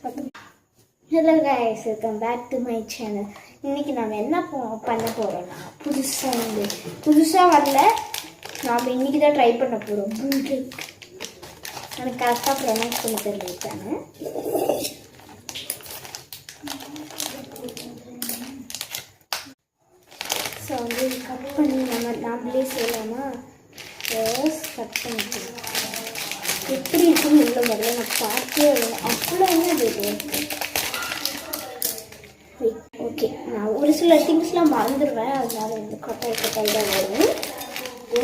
Hello guys, welcome back to my channel. இன்றைக்கி நாம் என்ன பண்ண போகிறோம்னா புதுசாக வரல. நாம் இன்றைக்கி தான் ட்ரை பண்ண போகிறோம். எனக்கு கரெக்டாக ப்ரொனவுன்ஸ் பண்ணி தெரிஞ்சுட்டாங்க. ஸோ வந்து கட் பண்ணி நாமளே செய்யலாமா? கட் பண்ணிக்கலாம். எப்படி இருக்குன்னு உள்ள வரல, நான் பார்த்தே அவ்வளோ இது. ஓகே, நான் ஒரு சில திங்ஸ்லாம் மறந்துடுவேன், அதனால இந்த கட்டாய் தான் வரும். ஓ,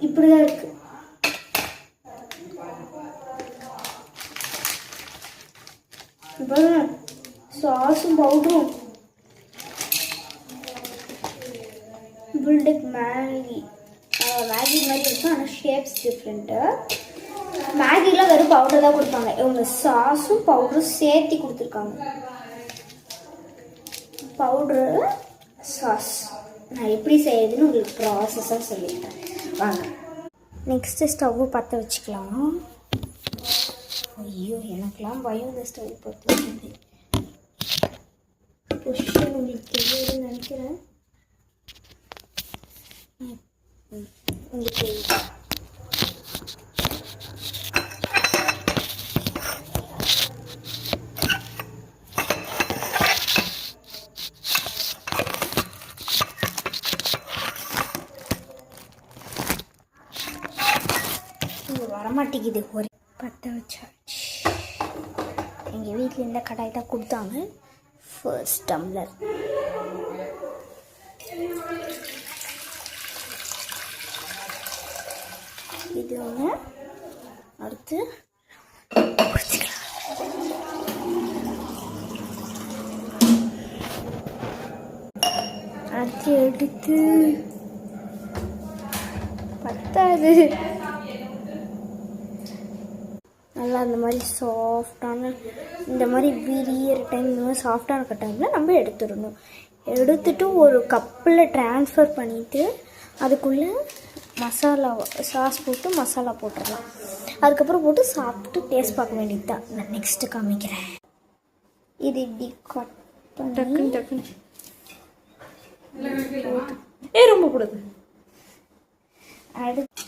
இப்படி தான் இருக்கு. இப்போ சாஸும் பவுடரும் புல்டெக் மேகி மாதிரி இருக்கும், ஆனால் ஷேப்ஸ் டிஃப்ரெண்ட்டு. மேகிலாம் வெறும் பவுடர் தான் கொடுப்பாங்க, இவங்க சாஸும் பவுடரும் சேர்த்து கொடுத்துருக்காங்க. பவுட்ரு சாஸ் நான் எப்படி செய்யறதுன்னு உங்களுக்கு ப்ராசஸாக சொல்லிட்டேன். வாங்க நெக்ஸ்ட்டு ஸ்டவ்வு பற்ற வச்சுக்கலாம். ஐயோ, எனக்கெலாம் பயம் இந்த ஸ்டவ் பற்ற வச்சுது. கொஸ்டின் உங்களுக்கு தெரியுதுன்னு நினைக்கிறேன். உங்களுக்கு வரமாட்டேங்குது. ஒரு பற்ற வச்சாச்சு. எங்கள் வீட்டில் இந்த கடாய் தான் கொடுத்தாங்க. ஃபர்ஸ்ட் டம்ளர் இது ஒன்று. அடுத்து எடுத்து பத்தாது. நல்லா இந்த மாதிரி சாஃப்டான, இந்த மாதிரி விரியிற டைம், இந்த மாதிரி சாஃப்டான இருக்க டைமில் நம்ம எடுத்துடணும். எடுத்துட்டு ஒரு கப்பில் ட்ரான்ஸ்ஃபர் பண்ணிவிட்டு அதுக்குள்ளே மசாலா சாஸ் போட்டு மசாலா போட்டுடலாம். அதுக்கப்புறம் போட்டு சாப்பிட்டு டேஸ்ட் பார்க்க வேண்டியது தான். நான் நெக்ஸ்ட்டு காமிக்கிறேன். இது இப்படி கட் பண்ணி டக்குன்னு ரொம்ப கூடாது. அடுத்து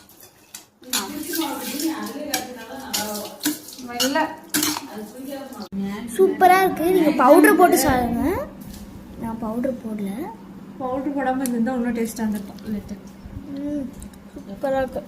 சூப்பராக இருக்குது. நீங்கள் பவுடர் போட்டு சாப்பிடுங்க. நான் பவுடர் போடல. பவுடர் போடாமல் இருந்தால் இன்னும் டேஸ்ட்டாக இருந்திருக்கும். சூப்பராக இருக்கு.